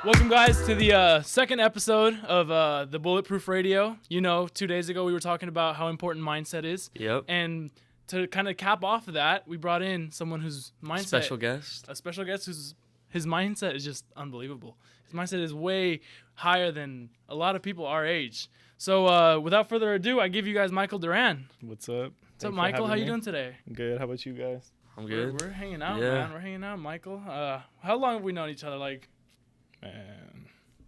Welcome, guys, to the second episode of the Bulletproof Radio. 2 days ago we were talking about how important mindset is. Yep. And to kind of cap off of that, we brought in someone whose mindset... A special guest whose his mindset is just unbelievable. His mindset is way higher than a lot of people our age. So without further ado, I give you guys Michael Duran. What's up? What's up, Michael? How you doing today? Good. How about you guys? I'm good. We're hanging out, man. We're hanging out, Michael. How long have we known each other? Man,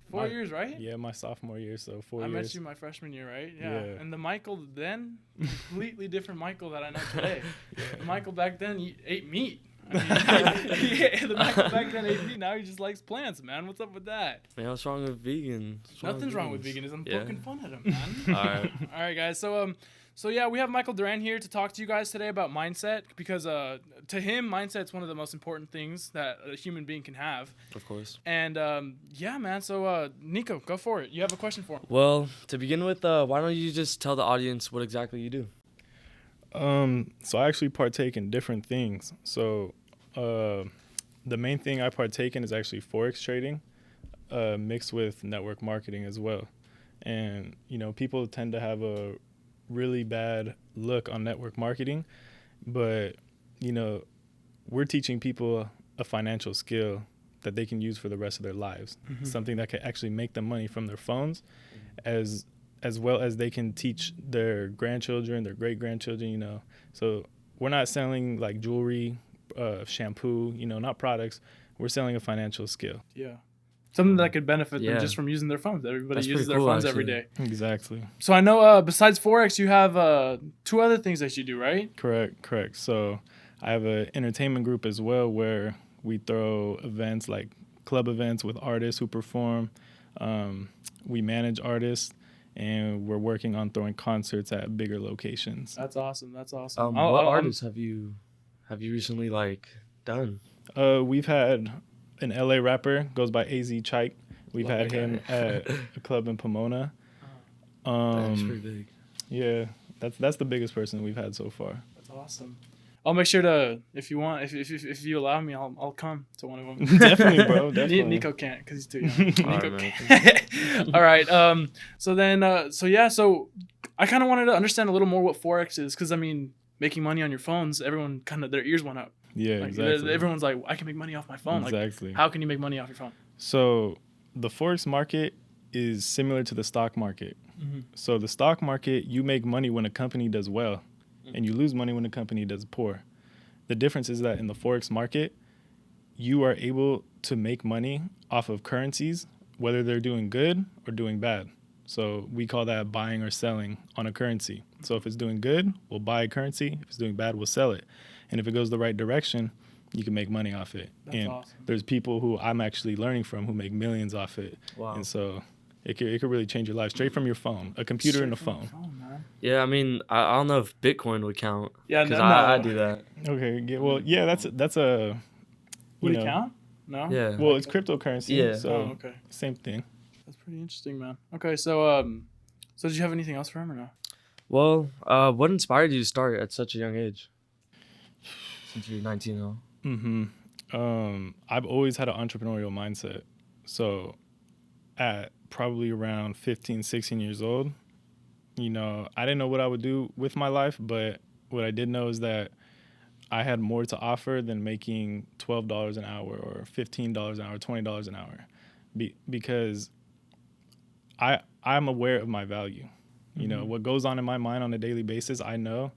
4 years, right? Yeah, my sophomore year, so 4 years. I met you my freshman year, right? Yeah. And the Michael then, completely different Michael that I know today. The Michael back then ate meat. The Michael back then ate meat. Now he just likes plants, man. What's up with that? Man, what's wrong with vegan? Nothing's wrong with veganism. Poking fun at him, man. All right, guys. So yeah, we have Michael Duran here to talk to you guys today about mindset because to him, mindset's one of the most important things that a human being can have. Of course. And yeah, man. So Nico, go for it. You have a question for him. Well, to begin with, why don't you just tell the audience what exactly you do? So I actually partake in different things. So the main thing I partake in is actually Forex trading, mixed with network marketing as well. And, people tend to have a really bad look on network marketing, but, we're teaching people a financial skill that they can use for the rest of their lives, something that can actually make them money from their phones as well as they can teach their grandchildren, their great-grandchildren, So we're not selling like jewelry, shampoo, not products. We're selling a financial skill. Yeah. Something that could benefit them just from using their phones. Everybody uses their phones every day. Exactly. So I know besides Forex, you have two other things that you do, right? Correct. So I have an entertainment group as well where we throw events like club events with artists who perform. We manage artists. And we're working on throwing concerts at bigger locations. That's awesome. What artists have you recently done? We've had an LA rapper, goes by AZ Chike. We've had him at a club in Pomona. That's pretty big. Yeah, that's the biggest person we've had so far. That's awesome. I'll make sure to, if you want, if you allow me, I'll come to one of them. Definitely, bro. Definitely. Nico can't because he's too young. Nico can't. All right. So I kind of wanted to understand a little more what Forex is because making money on your phones, everyone kind of their ears went up. Yeah, exactly. Everyone's like, I can make money off my phone. Exactly. How can you make money off your phone? So the Forex market is similar to the stock market. Mm-hmm. So the stock market, you make money when a company does well. And you lose money when the company does poor. The difference is that in the Forex market, you are able to make money off of currencies, whether they're doing good or doing bad. So we call that buying or selling on a currency. So if it's doing good, we'll buy a currency. If it's doing bad, we'll sell it. And if it goes the right direction, you can make money off it. That's awesome. There's people who I'm actually learning from who make millions off it. Wow. And so it could really change your life straight from your phone, a computer and a phone. Yeah, I don't know if Bitcoin would count. Yeah, because I do that. Okay, yeah, well, yeah, that's a. Would it count? No. Yeah. Well, it's cryptocurrency. Yeah. So okay. Same thing. That's pretty interesting, man. Okay, so did you have anything else for him or no? Well, what inspired you to start at such a young age? Since you're 19 now. I've always had an entrepreneurial mindset. So at probably around 15, 16 years old, I didn't know what I would do with my life, but what I did know is that I had more to offer than making $12 an hour or $15 an hour, $20 an hour, because I'm aware of my value. What goes on in my mind on a daily basis, I know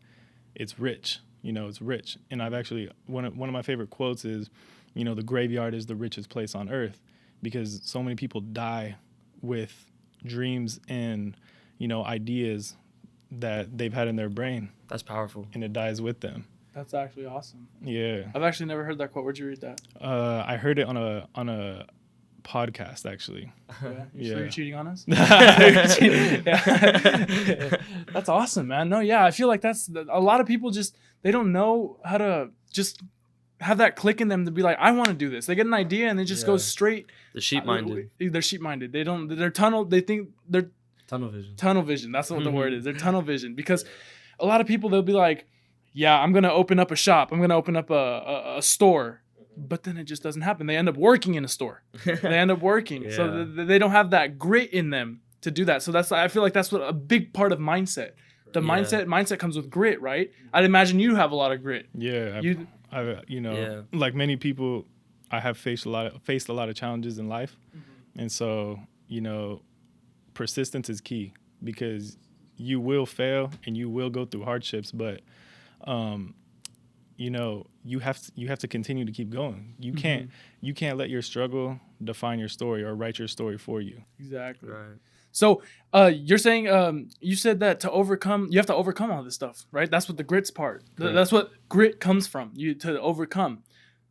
it's rich. It's rich. And I've actually, one of my favorite quotes is, the graveyard is the richest place on earth, because so many people die with dreams and, ideas that they've had in their brain. That's powerful. And it dies with them. That's actually awesome. Yeah. I've actually never heard that quote. Where'd you read that? I heard it on a podcast, actually. Yeah. Yeah. So you're cheating on us? That's awesome, man. No, yeah. I feel like that's a lot of people they don't know how to just have that click in them to be like, I want to do this. They get an idea and they just go straight. They're sheep-minded. They're sheep-minded. They think they're tunnel vision. Tunnel vision. That's what the word is. They're tunnel vision because a lot of people, they'll be like, yeah, I'm going to open up a shop. I'm going to open up a store. but then it just doesn't happen. They end up working in a store. They end up working. So they don't have that grit in them to do that. So I feel like that's what a big part of mindset. The mindset comes with grit, right? I'd imagine you have a lot of grit. Yeah. Like many people, I have faced a lot of challenges in life. Mm-hmm. And so, persistence is key, because you will fail and you will go through hardships, but you have to continue to keep going. You can't let your struggle define your story or write your story for you. Exactly. Right. So you're saying you said that you have to overcome all this stuff, right? That's what the grit's part. That's what grit comes from, to overcome.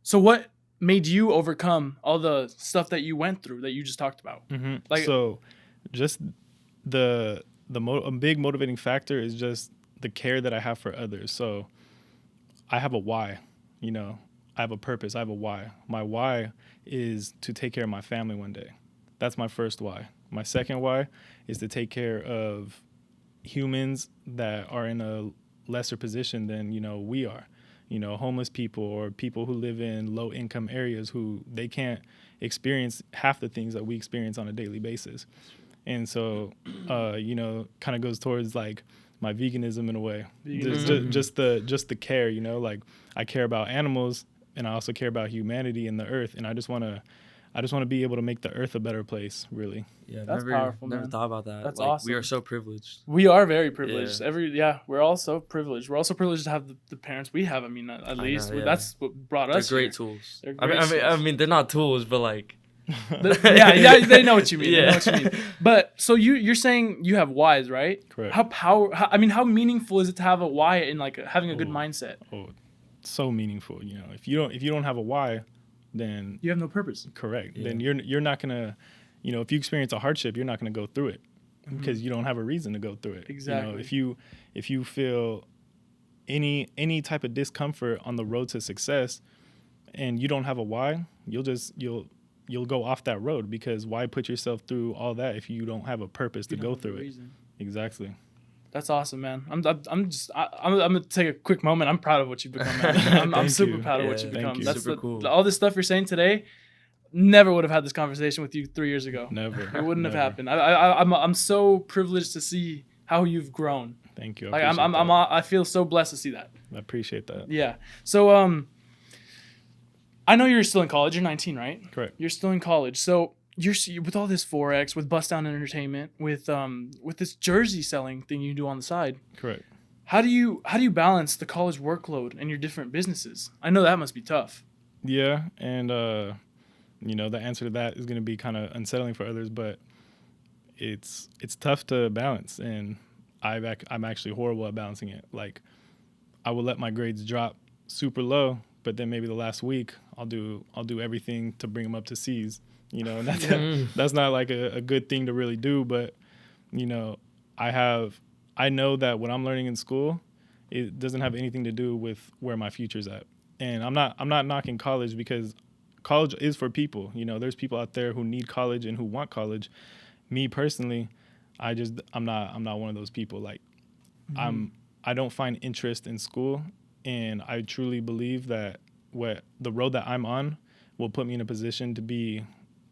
So what made you overcome all the stuff that you went through that you just talked about? Mm-hmm. So just a big motivating factor is just the care that I have for others. So I have a why, I have a purpose. I have a why. My why is to take care of my family one day. That's my first why. My second why is to take care of humans that are in a lesser position than, we are. Homeless people or people who live in low income areas who they can't experience half the things that we experience on a daily basis. And so, kind of goes towards like my veganism in a way. Just the care, like I care about animals and I also care about humanity and the earth. And I just want to be able to make the earth a better place, really. Yeah, that's powerful. Never thought about that. That's awesome. We are so privileged. We are very privileged. We're all so privileged. We're also privileged to have the parents we have. I mean, at least that's what brought us. They're great tools. I mean, they're not tools, but like. They know what you mean. Yeah. They know what you mean. But so you're saying you have whys, right? Correct. How meaningful is it to have a why and like having a good mindset? Oh, so meaningful. If you don't have a why, then you have no purpose. Correct. Yeah. Then you're not gonna, if you experience a hardship, you're not gonna go through it because you don't have a reason to go through it. Exactly. If you feel any type of discomfort on the road to success, and you don't have a why, you'll go off that road, because why put yourself through all that if you don't have a purpose to go through it? Exactly. That's awesome, man. I'm gonna take a quick moment. I'm proud of what you've become, man. I'm super proud of what you've become. That's super cool. All this stuff you're saying today. Never would have had this conversation with you 3 years ago. Never. It wouldn't have happened. I'm so privileged to see how you've grown. Thank you. I feel so blessed to see that. I appreciate that. Yeah. So I know you're still in college. You're 19, right? Correct. You're still in college. So you're with all this Forex, with Bust Down Entertainment, with this jersey selling thing you do on the side. Correct. How do you balance the college workload and your different businesses? I know that must be tough. Yeah, and the answer to that is going to be kind of unsettling for others, but it's tough to balance, and I'm actually horrible at balancing it. Like, I will let my grades drop super low, but then maybe the last week I'll do everything to bring them up to C's. And that's not like a good thing to really do, but I know that what I'm learning in school, it doesn't have anything to do with where my future's at. And I'm not knocking college, because college is for people. There's people out there who need college and who want college. Me personally, I'm not one of those people. Like, I don't find interest in school, and I truly believe that the road that I'm on will put me in a position to be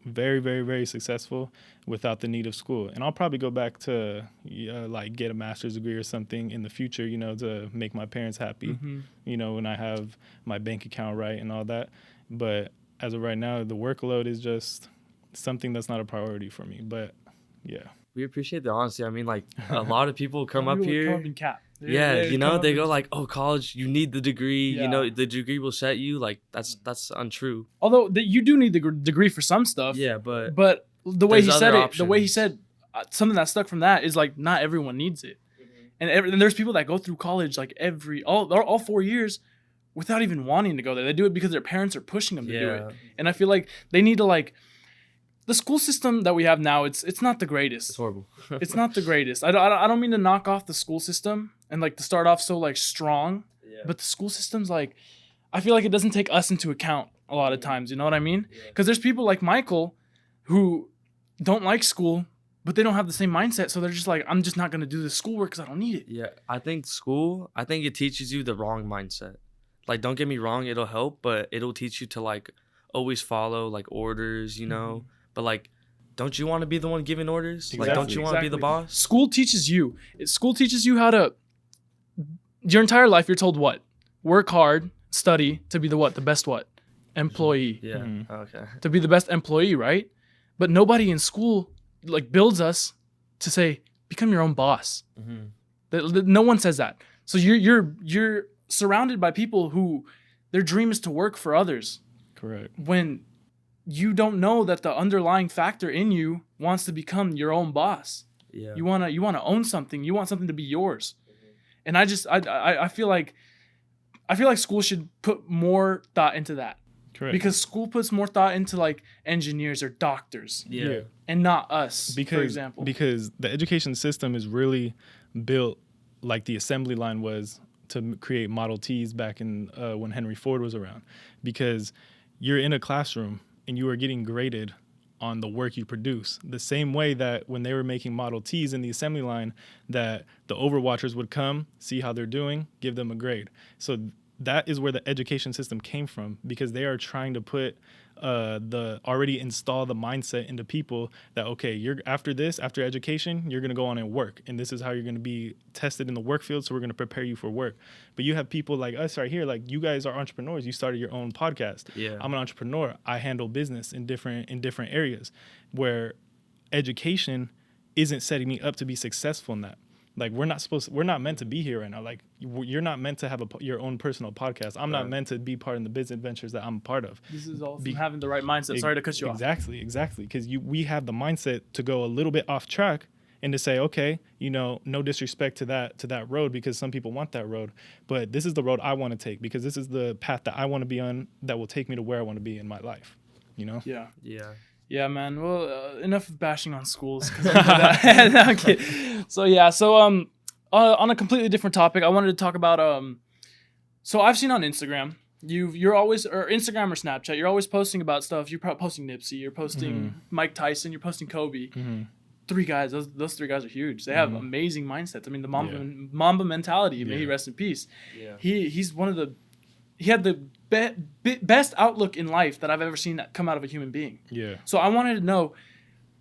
very, very, very successful without the need of school. And I'll probably go back to like get a master's degree or something in the future, to make my parents happy, when I have my bank account right and all that. But as of right now, the workload is just something that's not a priority for me. But yeah. We appreciate the honesty. I mean, like, a lot of people come up here. Come up in cap. They go like, "Oh, college, you need the degree. The degree will set you." Like, that's untrue. Although you do need the degree for some stuff. Yeah, but the way he said it, something that stuck from that is like, not everyone needs it, and there's people that go through college like all 4 years without even wanting to go there. They do it because their parents are pushing them to do it, and I feel like they need to like. The school system that we have now, it's not the greatest. It's horrible. It's not the greatest. I don't mean to knock off the school system and like to start off so like strong, but the school system's like, I feel like it doesn't take us into account a lot of times. You know what I mean? Because there's people like Michael who don't like school, but they don't have the same mindset. So they're just like, I'm just not going to do this schoolwork because I don't need it. Yeah, I think it teaches you the wrong mindset. like, don't get me wrong, it'll help, but it'll teach you to, like, always follow, like, orders, you know? But, like, don't you want to be the one giving orders? Exactly. Like, don't you want to be the boss? School teaches you how to, your entire life, you're told what? Work hard, study to be the best what? Employee. Yeah. Okay. To be the best employee, right? But nobody in school, like, builds us to say, become your own boss. No one says that. So you're surrounded by people who their dream is to work for others. Correct. When you don't know that the underlying factor in you wants to become your own boss. Yeah. You wanna own something. You want something to be yours. And I feel like school should put more thought into that. Correct. Because school puts more thought into, like, engineers or doctors. Yeah. And not us, for example. Because the education system is really built like the assembly line was to create Model Ts back in when Henry Ford was around. Because you're in a classroom and you are getting graded on the work you produce. The same way that when they were making Model Ts in the assembly line, that the overwatchers would come, see how they're doing, give them a grade. So that is where the education system came from, because they are trying to put install the mindset into people that, okay, you're after education, you're going to go on and work. And this is how you're going to be tested in the work field. So we're going to prepare you for work. But you have people like us right here, like you guys are entrepreneurs. You started your own podcast. Yeah. I'm an entrepreneur. I handle business in different areas where education isn't setting me up to be successful in that. Like, we're not meant to be here right now. Like, you're not meant to have your own personal podcast. I'm not meant to be part of the business adventures that I'm a part of. This is all from having the right mindset. Sorry to cut you off. Exactly. Because we have the mindset to go a little bit off track and to say, okay, no disrespect to that road, because some people want that road, but this is the road I want to take, because this is the path that I want to be on that will take me to where I want to be in my life. Yeah. Yeah. Yeah, man. Well, enough of bashing on schools. I'm kidding. So on a completely different topic, I wanted to talk about so I've seen on Instagram, you're always, or Instagram or Snapchat, you're always posting about stuff. You're posting Nipsey, you're posting Mike Tyson, you're posting Kobe. Three guys, those three guys are huge. They have amazing mindsets. I mean, the Mamba mentality. May he rest in peace. Yeah. He had the best outlook in life that I've ever seen that come out of a human being. Yeah. So I wanted to know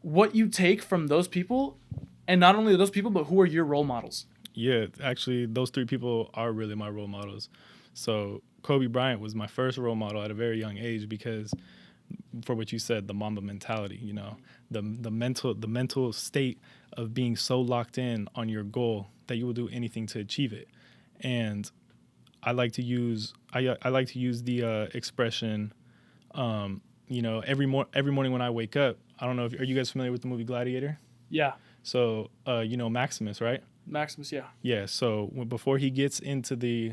what you take from those people, and not only those people, but who are your role models? Yeah, actually, those three people are really my role models. So Kobe Bryant was my first role model at a very young age, because for what you said, the Mamba mentality, the mental state of being so locked in on your goal that you will do anything to achieve it. And I like to use the expression, every morning when I wake up. I don't know are you guys familiar with the movie Gladiator? Yeah. So Maximus, right? Maximus, yeah. Yeah. So before he gets into the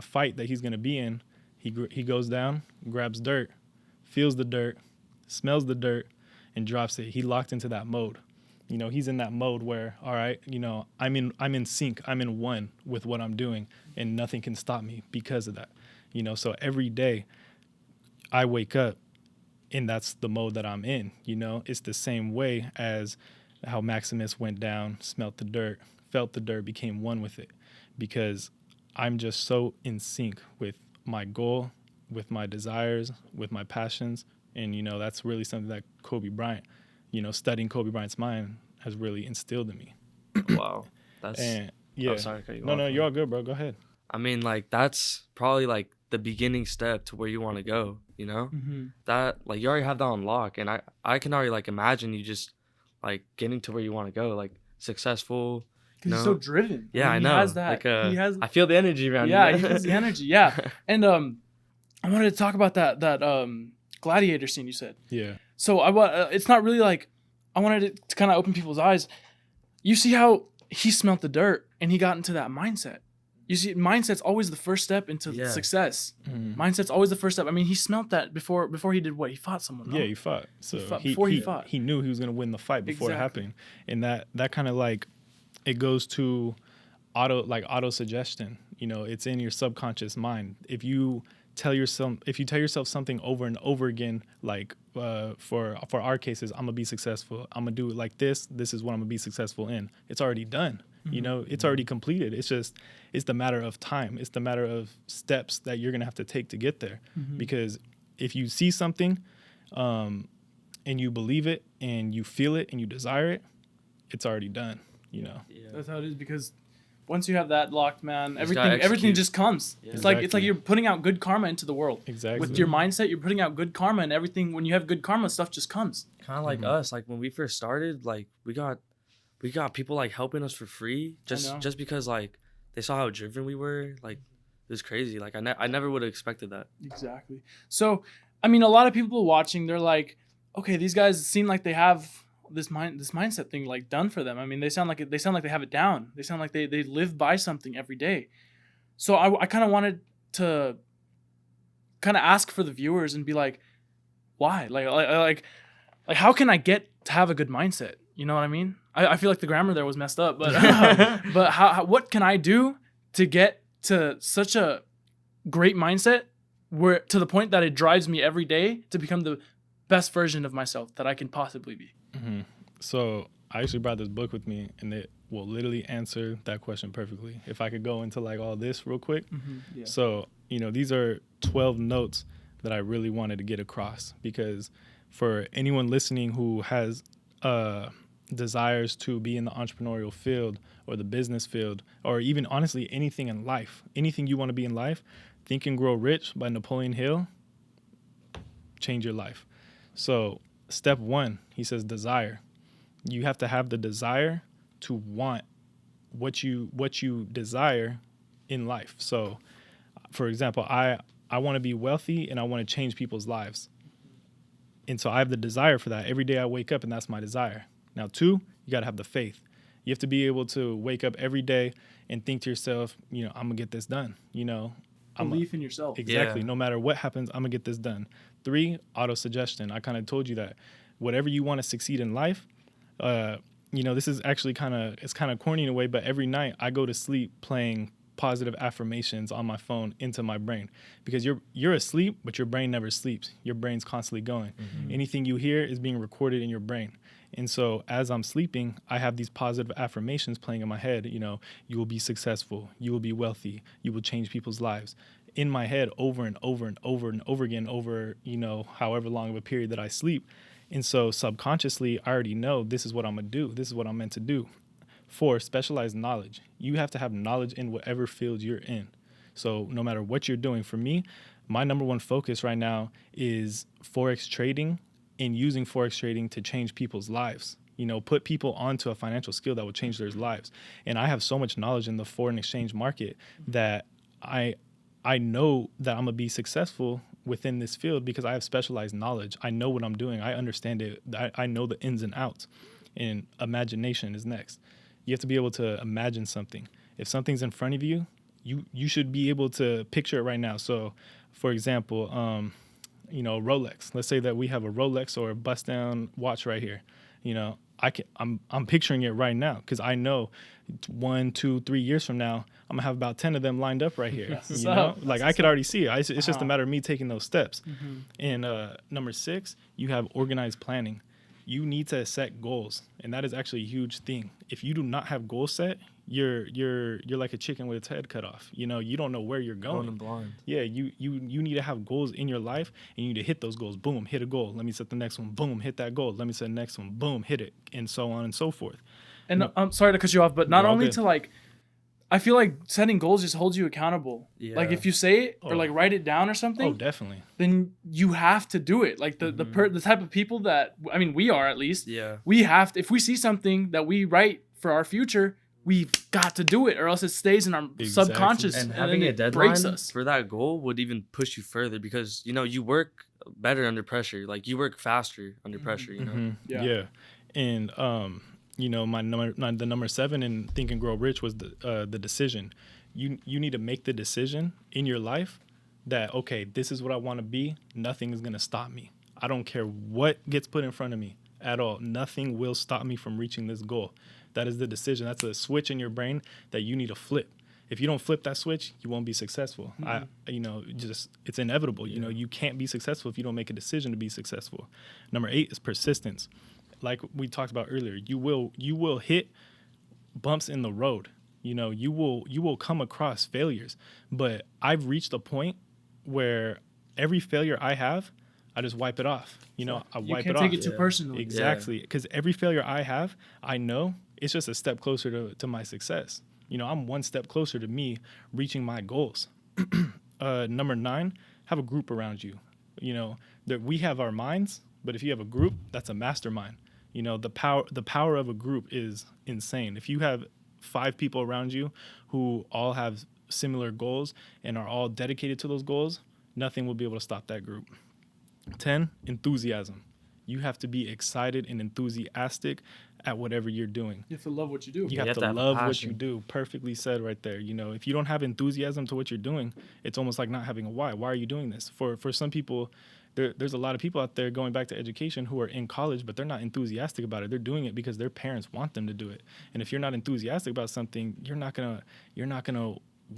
fight that he's gonna be in, he goes down, grabs dirt, feels the dirt, smells the dirt, and drops it. He locked into that mode. He's in that mode where, all right, I'm in sync. I'm in one with what I'm doing, and nothing can stop me because of that. So every day I wake up, and that's the mode that I'm in. It's the same way as how Maximus went down, smelt the dirt, felt the dirt, became one with it, because I'm just so in sync with my goal, with my desires, with my passions. And, that's really something that Kobe Bryant, studying Kobe Bryant's mind has really instilled in me. Wow. That's, yeah. Oh, sorry, No, you're all good, bro. Go ahead. I mean, like, that's probably, like, the beginning step to where you want to go, That, like, you already have that on lock. And I can already, like, imagine you just, like, getting to where you want to go, like, successful. Because he's so driven. Yeah, I know. He has that. I feel the energy around you. Yeah, he has the energy, yeah. And I wanted to talk about that gladiator scene you said. Yeah. So it's not really like, I wanted it to kind of open people's eyes. You see how he smelt the dirt and he got into that mindset. You see, mindset's always the first step into success. Mindset's always the first step. I mean, he smelt that before he did what? He fought someone, right? Yeah, he fought. So he fought. He knew he was going to win the fight before it happened. And that kind of like, it goes to auto suggestion. It's in your subconscious mind. If you tell yourself something over and over again, like for our cases, I'm gonna be successful, I'm gonna do it like this is what I'm gonna be successful in, it's already done. You know, it's already completed. It's the matter of time. It's the matter of steps that you're going to have to take to get there. Because if you see something and you believe it and you feel it and you desire it, it's already done, you know. Yeah. That's how it is, because once you have that locked, man, everything just comes. Yeah. It's like you're putting out good karma into the world. Exactly. With your mindset, you're putting out good karma, and everything. When you have good karma, stuff just comes. Kind of like us. Like when we first started, like we got people like helping us for free just because like they saw how driven we were. Like it was crazy. Like I never would have expected that. Exactly. So, I mean, a lot of people watching, they're like, okay, these guys seem like they have this mindset thing like done for them. I mean, they sound like they have it down. They sound like they live by something every day. So I kind of wanted to kind of ask for the viewers and be like, why? Like how can I get to have a good mindset? You know what I mean? I feel like the grammar there was messed up, but but how what can I do to get to such a great mindset where to the point that it drives me every day to become the best version of myself that I can possibly be? So I actually brought this book with me, and it will literally answer that question perfectly. If I could go into like all this real quick. Yeah. So, you know, these are 12 notes that I really wanted to get across, because for anyone listening who has desires to be in the entrepreneurial field or the business field, or even honestly anything in life, anything you want to be in life, Think and Grow Rich by Napoleon Hill, change your life. So step 1, he says desire. You have to have the desire to want what you desire in life. So, for example, I want to be wealthy and I want to change people's lives. And so I have the desire for that. Every day I wake up and that's my desire. Now, 2, you got to have the faith. You have to be able to wake up every day and think to yourself, you know, I'm going to get this done. You know, belief in yourself. Exactly. Yeah. No matter what happens, I'm going to get this done. 3, auto-suggestion. I kind of told you that. Whatever you want to succeed in life, you know, this is actually it's kind of corny in a way, but every night I go to sleep playing positive affirmations on my phone into my brain, because you're asleep, but your brain never sleeps. Your brain's constantly going. Anything you hear is being recorded in your brain. And so as I'm sleeping, I have these positive affirmations playing in my head. You know, you will be successful. You will be wealthy. You will change people's lives. In my head over and over and over and over again over, you know, however long of a period that I sleep. And so subconsciously, I already know this is what I'm going to do. This is what I'm meant to do. 4, specialized knowledge. You have to have knowledge in whatever field you're in. So no matter what you're doing, for me, my number 1 focus right now is Forex trading, and using Forex trading to change people's lives. You know, put people onto a financial skill that will change their lives. And I have so much knowledge in the foreign exchange market that I know that I'm going to be successful within this field because I have specialized knowledge. I know what I'm doing. I understand it. I know the ins and outs. And imagination is next. You have to be able to imagine something. If something's in front of you, you should be able to picture it right now. So, for example, you know, Rolex. Let's say that we have a Rolex or a bust down watch right here. You know, I'm picturing it right now because I know 1, 2, 3 years from now, I'm gonna have about 10 of them lined up right here. You know, like I could already see it. It's just a matter of me taking those steps. And number 6, you have organized planning. You need to set goals, and that is actually a huge thing. If you do not have goals set, you're like a chicken with its head cut off. You know, you don't know where you're going. Going blind. Yeah, you need to have goals in your life, and you need to hit those goals. Boom, hit a goal. Let me set the next one. Boom, hit that goal. Let me set the next one. Boom, hit it, and so on and so forth. And I'm sorry to cut you off, but not only to like, I feel like setting goals just holds you accountable. Yeah. Like if you say it or like write it down or something. Oh, definitely. Then you have to do it. Like the type of people that, I mean, we are at least. Yeah. We have to, if we see something that we write for our future, we've got to do it, or else it stays in our subconscious. And having a deadline for that goal would even push you further because, you know, you work better under pressure. Like you work faster under pressure, you know? Yeah. And, you know, the number 7 in Think and Grow Rich was the decision. You need to make the decision in your life that, okay, this is what I want to be. Nothing is going to stop me. I don't care what gets put in front of me at all. Nothing will stop me from reaching this goal. That is the decision. That's a switch in your brain that you need to flip. If you don't flip that switch, you won't be successful. You know, it's inevitable. Yeah. You know, you can't be successful if you don't make a decision to be successful. Number 8 is persistence. Like we talked about earlier, you will hit bumps in the road. You know, you will come across failures, but I've reached a point where every failure I have, I just wipe it off. You know, I wipe it off. You can't take it too personally. Exactly, because every failure I have, I know it's just a step closer to my success. You know, I'm one step closer to me reaching my goals. Number 9, have a group around you. You know, that we have our minds, but if you have a group, that's a mastermind. You know, the power of a group is insane. If you have 5 people around you who all have similar goals and are all dedicated to those goals, nothing will be able to stop that group. 10, enthusiasm. You have to be excited and enthusiastic at whatever you're doing. You have to love what you do. You have to love what you do. Perfectly said right there. You know, if you don't have enthusiasm to what you're doing, it's almost like not having a why. Why are you doing this? For some people, there's a lot of people out there going back to education who are in college, but they're not enthusiastic about it. They're doing it because their parents want them to do it. And if you're not enthusiastic about something, you're not gonna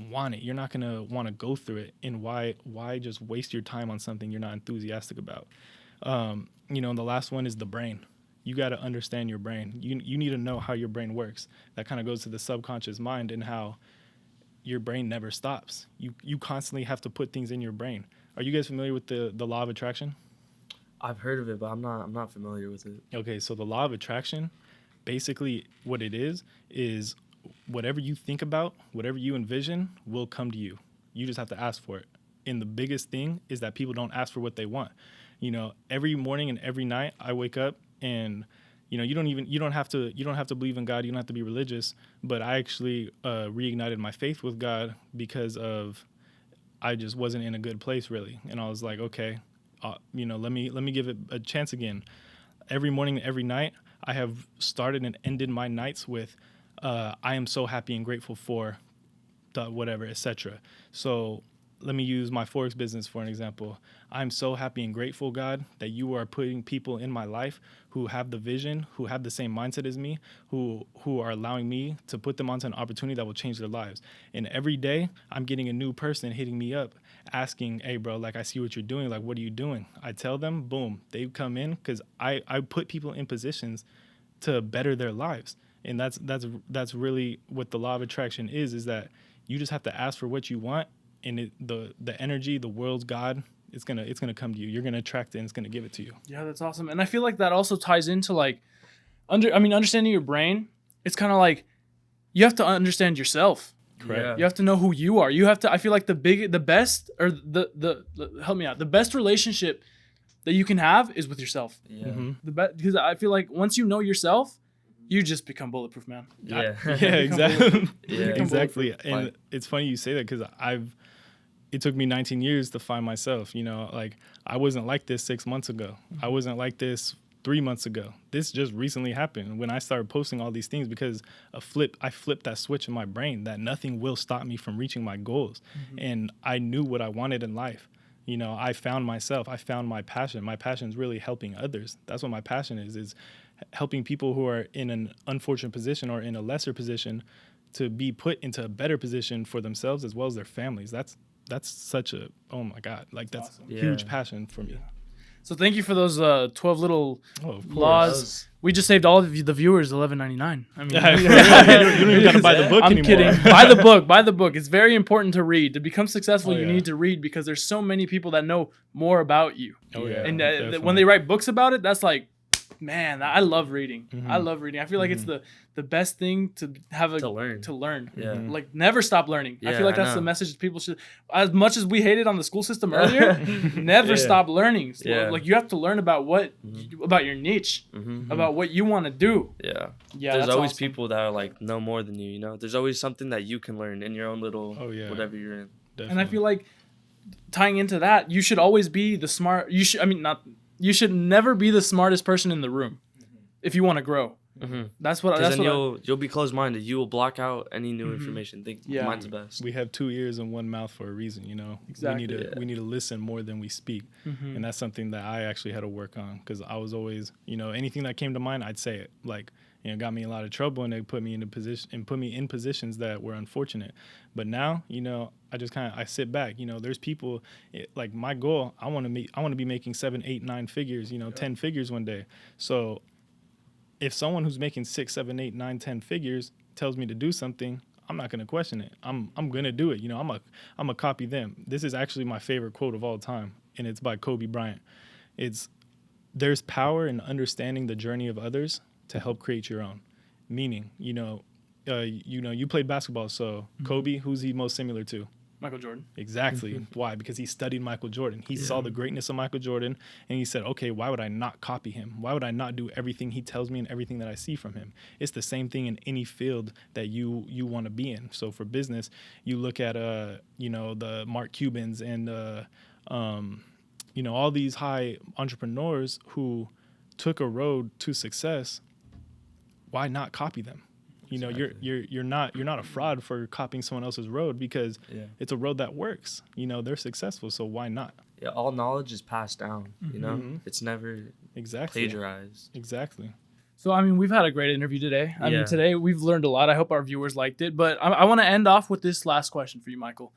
want it. You're not gonna want to go through it. And why just waste your time on something you're not enthusiastic about? You know, and the last one is the brain. You got to understand your brain. You need to know how your brain works. That kind of goes to the subconscious mind and how your brain never stops. You constantly have to put things in your brain. Are you guys familiar with the law of attraction? I've heard of it, but I'm not familiar with it. Okay, so the law of attraction, basically what it is whatever you think about, whatever you envision will come to you. You just have to ask for it. And the biggest thing is that people don't ask for what they want. You know, every morning and every night I wake up and, you know, you don't have to believe in God. You don't have to be religious. But I actually reignited my faith with God because I just wasn't in a good place really. And I was like, okay, you know, let me give it a chance again. Every morning and every night I have started and ended my nights with, I am so happy and grateful for whatever, etc. So let me use my Forex business for an example. I'm so happy and grateful, God, that you are putting people in my life who have the vision, who have the same mindset as me, who are allowing me to put them onto an opportunity that will change their lives. And every day I'm getting a new person hitting me up asking, hey, bro, like, I see what you're doing. Like, what are you doing? I tell them, boom, they come in because I put people in positions to better their lives. And that's really what the law of attraction is that you just have to ask for what you want. And the energy, the world's God, it's gonna come to you. You're gonna attract it, and it's gonna give it to you. Yeah, that's awesome. And I feel like that also ties into like, understanding your brain. It's kind of like you have to understand yourself. Correct. Yeah. You have to know who you are. You have to. I feel like the best help me out. The best relationship that you can have is with yourself. Yeah. Mm-hmm. Because I feel like once you know yourself, you just become bulletproof, man. Yeah. Exactly. Yeah, exactly. And it's funny you say that because it took me 19 years to find myself. You know, like I wasn't like this 6 months ago. I wasn't like this 3 months ago. This just recently happened when I started posting all these things because I flipped that switch in my brain that nothing will stop me from reaching my goals. Mm-hmm. And I knew what I wanted in life. You know, I found myself. I found my passion. My passion is really helping others. That's what my passion is helping people who are in an unfortunate position or in a lesser position to be put into a better position for themselves as well as their families. That's such a, oh my God, like that's awesome. Huge passion for me. So thank you for those 12 little laws. We just saved all of the viewers $11.99. I mean, you don't even got to buy the book anymore. I'm kidding. Buy the book. Buy the book. It's very important to read. To become successful, you need to read because there's so many people that know more about you. Oh yeah. And when they write books about it, that's like, man, I love reading. Mm-hmm. I love reading. I feel like it's the best thing to have to learn. Yeah. Like never stop learning. Yeah, I feel like that's the message people should. As much as we hated on the school system earlier, never stop learning. Yeah. Like you have to learn about about your niche, about what you want to do. Yeah. Yeah. There's always people that are like know more than you. You know, there's always something that you can learn in your own little whatever you're in. Definitely. And I feel like tying into that, you should always be the smart. You should never be the smartest person in the room if you want to grow. Mm-hmm. That's what. That's then what you'll be closed-minded. You will block out any new information. Think mine's the best. We have 2 ears and 1 mouth for a reason. You know, exactly. We need to listen more than we speak, and that's something that I actually had to work on because I was always, you know, anything that came to mind, I'd say it. Like, you know, got me in a lot of trouble and they put me in positions that were unfortunate. But now, you know, I sit back. You know, there's people like my goal. I want to be making 7, 8, 9 figures. You know, 10 figures one day. So if someone who's making 6, 7, 8, 9, 10 figures tells me to do something, I'm not gonna question it. I'm gonna do it. You know, I'm a copy them. This is actually my favorite quote of all time, and it's by Kobe Bryant. It's there's power in understanding the journey of others to help create your own. Meaning, you played basketball, so Kobe, who's he most similar to? Michael Jordan. Exactly. Why? Because he studied Michael Jordan. He saw the greatness of Michael Jordan, and he said, okay, why would I not copy him? Why would I not do everything he tells me and everything that I see from him? It's the same thing in any field that you want to be in. So for business, you look at, the Mark Cubans and, all these high entrepreneurs who took a road to success. Why not copy them? You know, exactly. you're not a fraud for copying someone else's road because it's a road that works. You know, they're successful, so why not? Yeah, all knowledge is passed down. You know, it's never plagiarized. Exactly. So, I mean, we've had a great interview today. I mean, today we've learned a lot. I hope our viewers liked it. But I want to end off with this last question for you, Michael.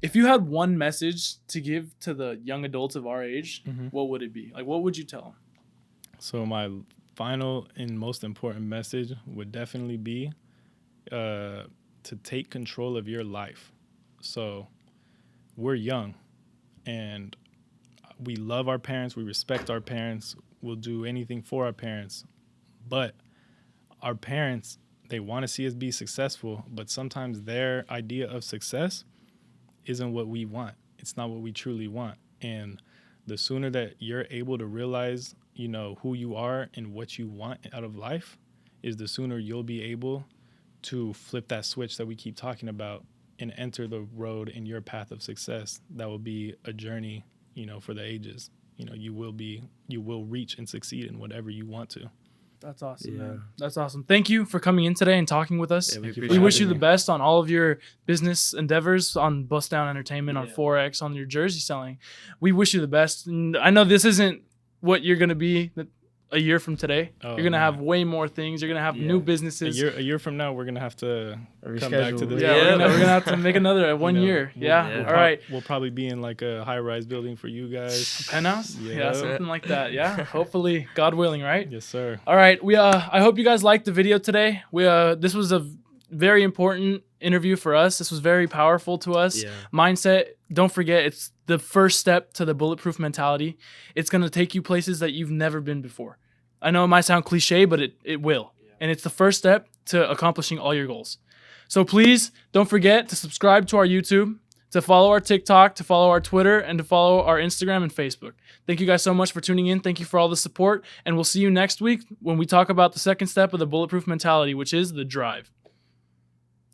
If you had one message to give to the young adults of our age, what would it be? Like, what would you tell them? So my final and most important message would definitely be to take control of your life. So we're young and we love our parents. We respect our parents. We'll do anything for our parents. But our parents, they want to see us be successful, but sometimes their idea of success isn't what we want. It's not what we truly want. And the sooner that you're able to realize who you are and what you want out of life is the sooner you'll be able to flip that switch that we keep talking about and enter the road in your path of success. That will be a journey, for the ages. You will reach and succeed in whatever you want to. That's awesome, man. That's awesome. Thank you for coming in today and talking with us. Yeah, we wish you the best on all of your business endeavors, on Bust Down Entertainment, on Forex, on your jersey selling. We wish you the best. And I know this isn't what you're going to be a year from today. You're going to have way more things. You're going to have new businesses. A year from now, we're going to have to come back to this. We're going to have to make another 1 year. All right. We'll probably be in like a high-rise building for you guys. A penthouse? Yeah, something like that. Yeah, hopefully, God willing, right? Yes, sir. All right. I hope you guys liked the video today. This was a very important interview for us. This was very powerful to us. Mindset, don't forget, it's the first step to the bulletproof mentality. It's going to take you places that you've never been before. I know it might sound cliche, but it will. And it's the first step to accomplishing all your goals. So please don't forget to subscribe to our YouTube, to follow our TikTok, to follow our Twitter, and to follow our Instagram and Facebook. Thank you guys so much for tuning in. Thank you for all the support. And we'll see you next week when we talk about the second step of the bulletproof mentality, which is the drive.